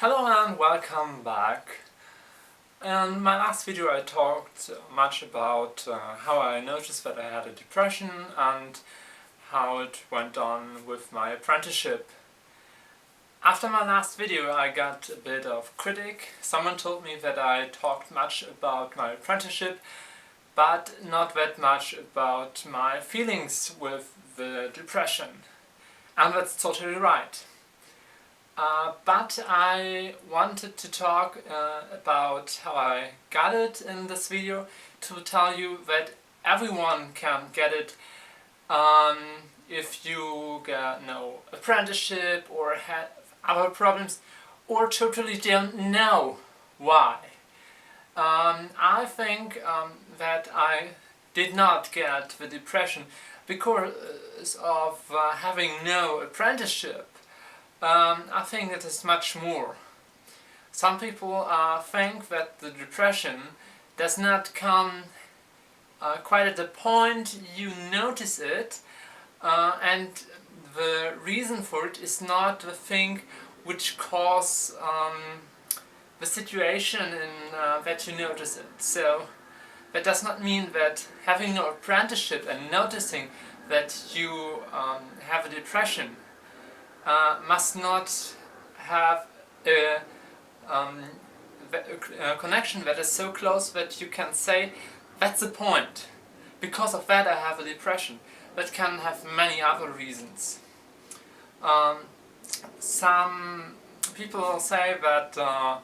Hello and welcome back. In my last video I talked much about how I noticed that I had a depression and how it went on with my apprenticeship. After my last video I got a bit of critique. Someone told me that I talked much about my apprenticeship but not that much about my feelings with the depression. And that's totally right. But I wanted to talk about how I got it in this video, to tell you that everyone can get it if you get no apprenticeship or have other problems or totally don't know why. I think that I did not get the depression because of having no apprenticeship. I think it is much more. Some people think that the depression does not come quite at the point you notice it, and the reason for it is not the thing which causes the situation that you notice it. So that does not mean that having no apprenticeship and noticing that you have a depression must not have a connection that is so close that you can say, that's the point. Because of that I have a depression. That can have many other reasons. Some people say that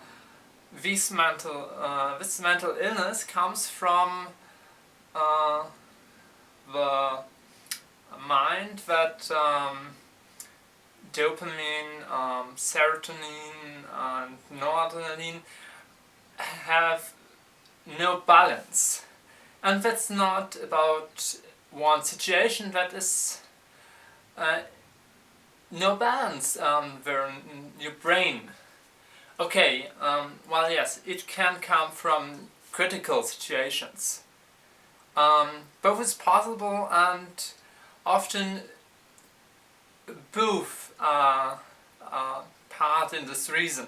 this mental illness comes from the mind that dopamine, serotonin and noradrenaline have no balance. And that's not about one situation, that is no balance there in your brain. Okay, well yes, it can come from critical situations. Both is possible, and often both are part in this reason.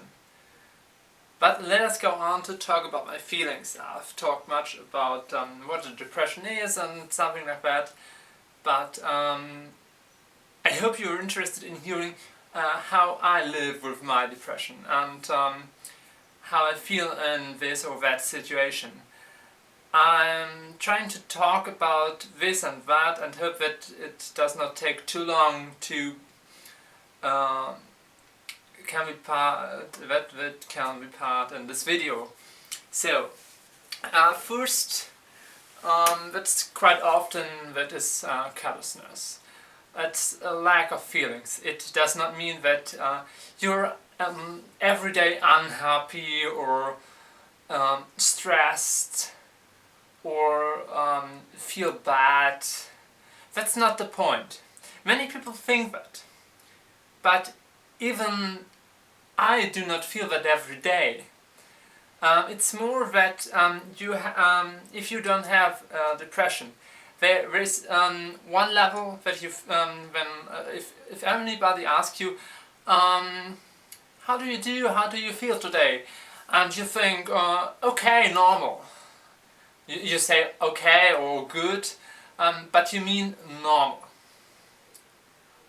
But let us go on to talk about my feelings. I've talked much about what a depression is and something like that, but I hope you're interested in hearing how I live with my depression and how I feel in this or that situation. I'm trying to talk about this and that and hope that it does not take too long to can be part in this video. So first, that's quite often that is callousness. It's a lack of feelings. It does not mean that you're everyday unhappy or stressed or feel bad. That's not the point. Many people think that, but even I do not feel that every day. It's more that if you don't have depression, there is one level that you if anybody asks you, how do you feel today, and you think okay, normal. You say okay or good, but you mean normal.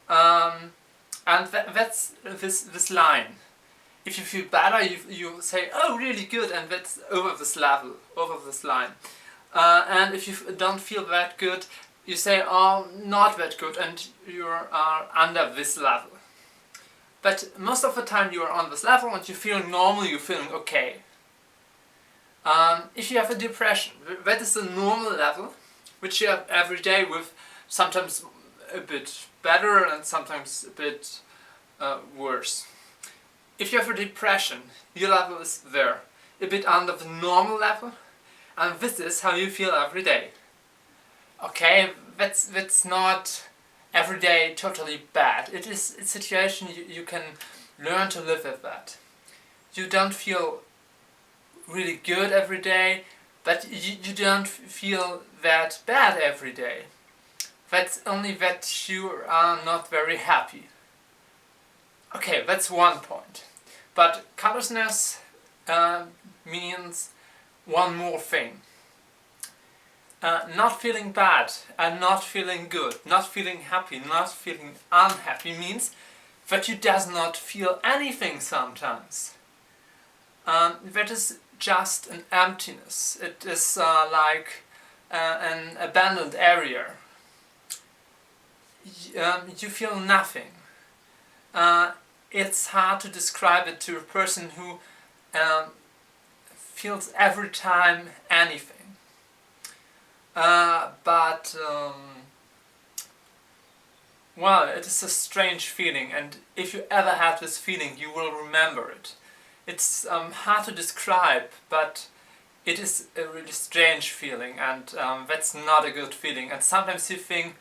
And that's this line. If you feel better, you say, oh, really good, and that's over this level, over this line. And if you don't feel that good, you say, oh, not that good, and you are under this level. But most of the time you are on this level and you're feeling normal, you're feeling okay. If you have a depression, that is the normal level, which you have every day, with sometimes a bit better and sometimes a bit worse. If you have a depression, your level is there, a bit under the normal level, and this is how you feel every day. Okay, that's not every day totally bad. It is a situation you can learn to live with that. You don't feel really good every day, but you don't feel that bad every day. That's only that you are not very happy. Okay, that's one point. But callousness means one more thing. Not feeling bad and not feeling good, not feeling happy, not feeling unhappy means that you does not feel anything sometimes. That is just an emptiness. It is like an abandoned area. You feel nothing. It's hard to describe it to a person who feels every time anything. Well, it is a strange feeling, and if you ever have this feeling, you will remember it. It's hard to describe, but it is a really strange feeling, and that's not a good feeling. And sometimes you think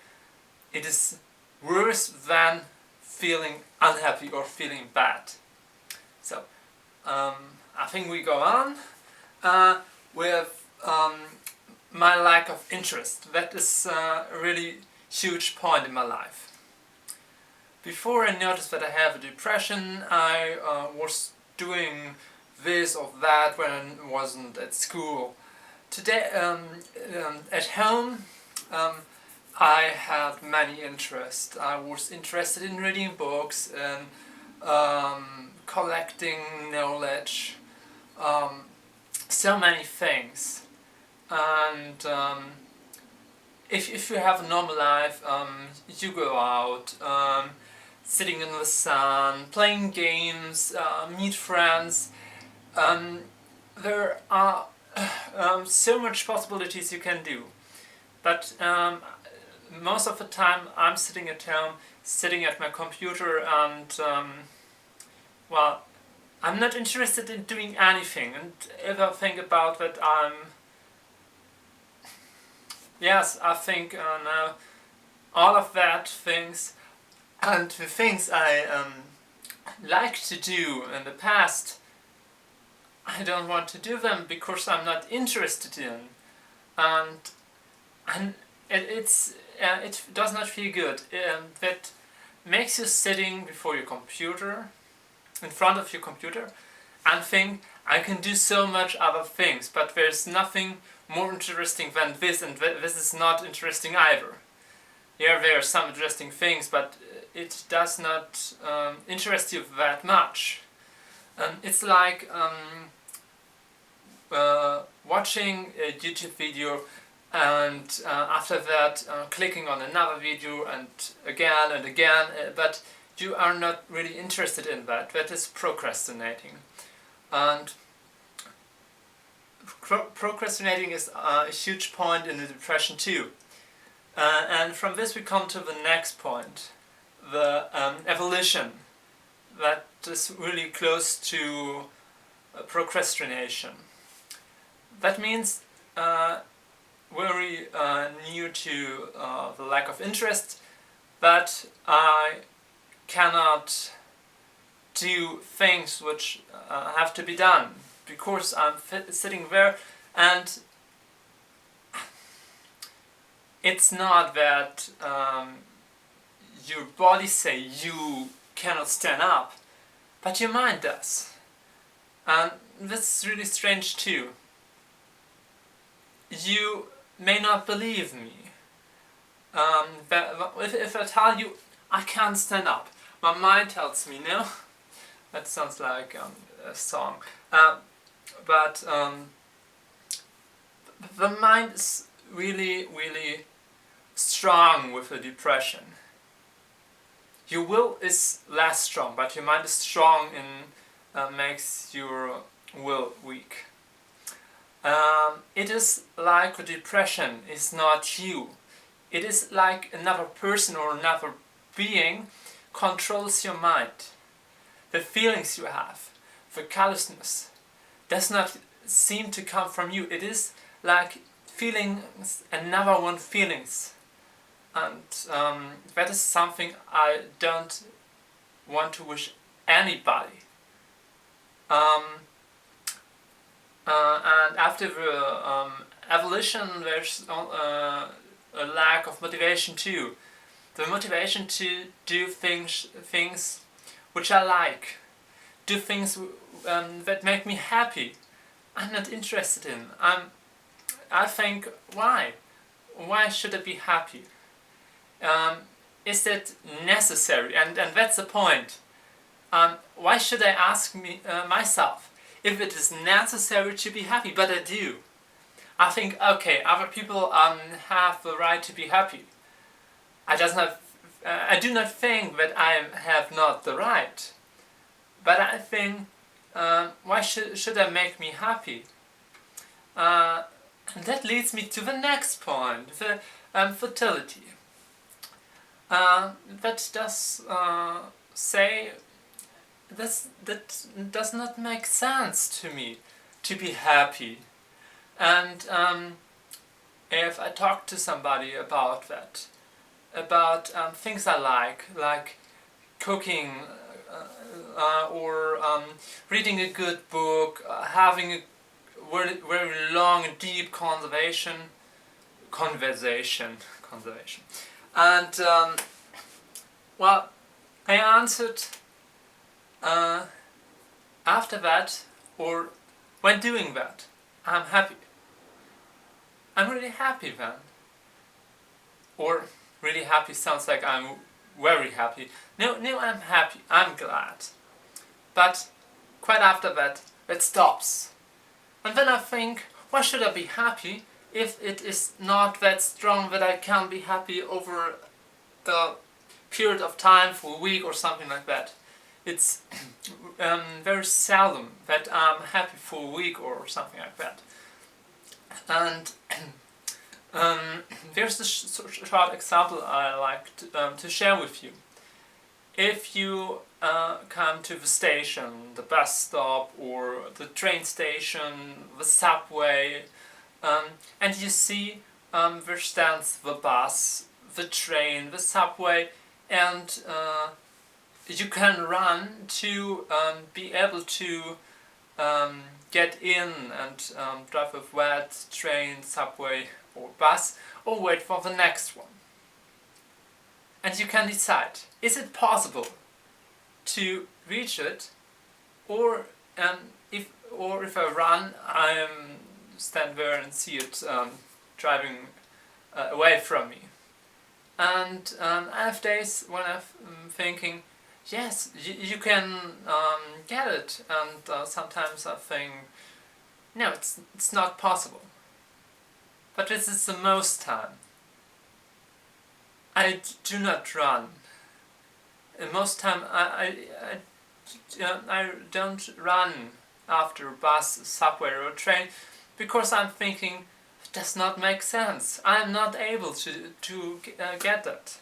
it is worse than feeling unhappy or feeling bad. So, I think we go on with my lack of interest. That is a really huge point in my life. Before I noticed that I have a depression, I was doing this or that when I wasn't at school. Today, at home, I had many interests. I was interested in reading books and collecting knowledge, so many things. And if you have a normal life, you go out, sitting in the sun, playing games, meet friends. There are so much possibilities you can do. But most of the time I'm sitting at home, sitting at my computer, and well, I'm not interested in doing anything. And if I think about that, I think now all of that things and the things I liked to do in the past, I don't want to do them because I'm not interested in, and it does not feel good. That makes you sitting before your computer, in front of your computer, and think I can do so much other things, but there's nothing more interesting than this, and this is not interesting either. Yeah, there are some interesting things, but it does not interest you that much. It's like watching a YouTube video and after that clicking on another video and again, but you are not really interested in that. That is procrastinating. And procrastinating is a huge point in the depression too. And from this we come to the next point, the evolution that is really close to procrastination. That means very new to the lack of interest, that I cannot do things which have to be done because I'm sitting there, and it's not that your body say you cannot stand up, but your mind does. And this is really strange too. You may not believe me. If I tell you I can't stand up, my mind tells me no. That sounds like a song. But the mind is really, really strong with the depression. Your will is less strong, but your mind is strong and makes your will weak. It is like a depression is not you. It is like another person or another being controls your mind. The feelings you have, the callousness, does not seem to come from you. It is like feelings, another one feelings. And that is something I don't want to wish anybody. And after the evolution, there's a lack of motivation too. The motivation to do things which I like, do things that make me happy. I'm not interested in. I think, why? Why should I be happy? Is it necessary? And that's the point. Why should I ask myself if it is necessary to be happy? But I do. I think, okay, other people have the right to be happy. I do not think that I have not the right. But I think, why should I make me happy? And that leads me to the next point, the fertility. That does say that does not make sense to me, to be happy. And if I talk to somebody about that, about things I like cooking, or reading a good book, having a very long and deep conversation, and well, I answered after that, or when doing that, I'm happy. I'm really happy then. Or really happy sounds like I'm very happy. No, I'm happy. I'm glad. But quite after that, it stops. And then I think, why should I be happy if it is not that strong that I can be happy over a period of time, for a week or something like that? It's very seldom that I'm happy for a week or something like that. And there's a short example I like to share with you. If you come to the station, the bus stop, or the train station, the subway, and you see where stands the bus, the train, the subway, and you can run to be able to get in and drive with that train, subway, or bus, or wait for the next one. And you can decide, is it possible to reach it, or if I run, I stand there and see it driving away from me. And I have days when I'm thinking, yes, you can get it, and sometimes I think, no, it's not possible. But this is the most time. I do not run. Most time I don't run after a bus, subway, or a train, because I'm thinking, it does not make sense. I'm not able to get that.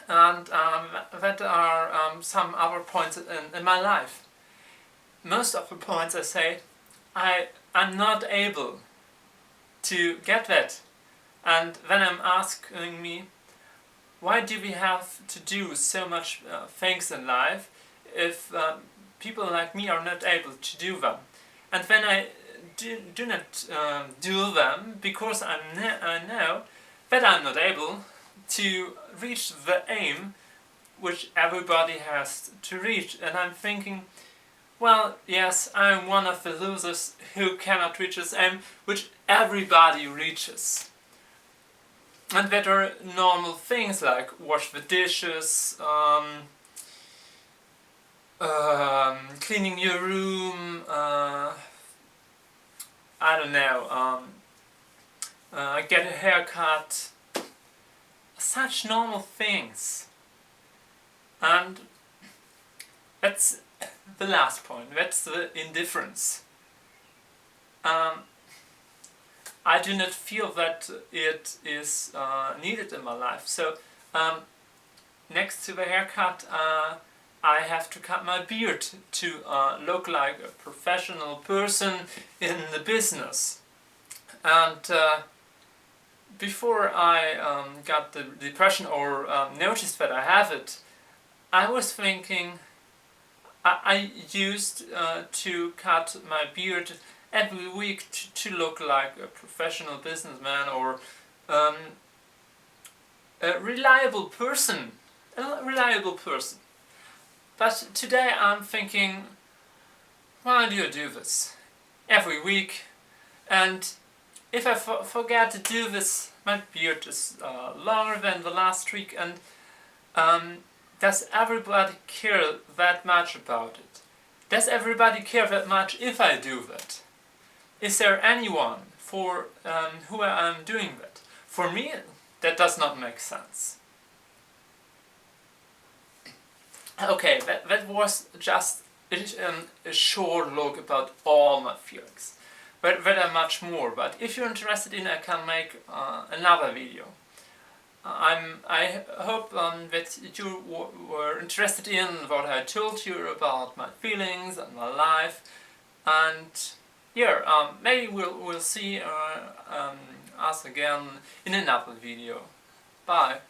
And that are some other points in my life. Most of the points I say, I'm not able to get that. And then I'm asking me, why do we have to do so much things in life if people like me are not able to do them? And when I do not do them, because I know that I'm not able to reach the aim which everybody has to reach. And I'm thinking, well, yes, I'm one of the losers who cannot reach this aim which everybody reaches. And that are normal things like wash the dishes, cleaning your room, I don't know, get a haircut, such normal things. And that's the last point, that's the indifference. I do not feel that it is needed in my life. So next to the haircut, I have to cut my beard to look like a professional person in the business. And before I got the depression or noticed that I have it, I was thinking, I used to cut my beard every week to look like a professional businessman or a reliable person. But today I'm thinking, why do you do this every week? And if I forget to do this, my beard is longer than the last week, and does everybody care that much about it? Does everybody care that much if I do that? Is there anyone for who I'm doing that? For me, that does not make sense. Okay, that was just a short look about all my feelings. But there are much more, but if you're interested in, I can make another video. I hope that you were interested in what I told you about my feelings and my life, and yeah, maybe we'll see us again in another video. Bye.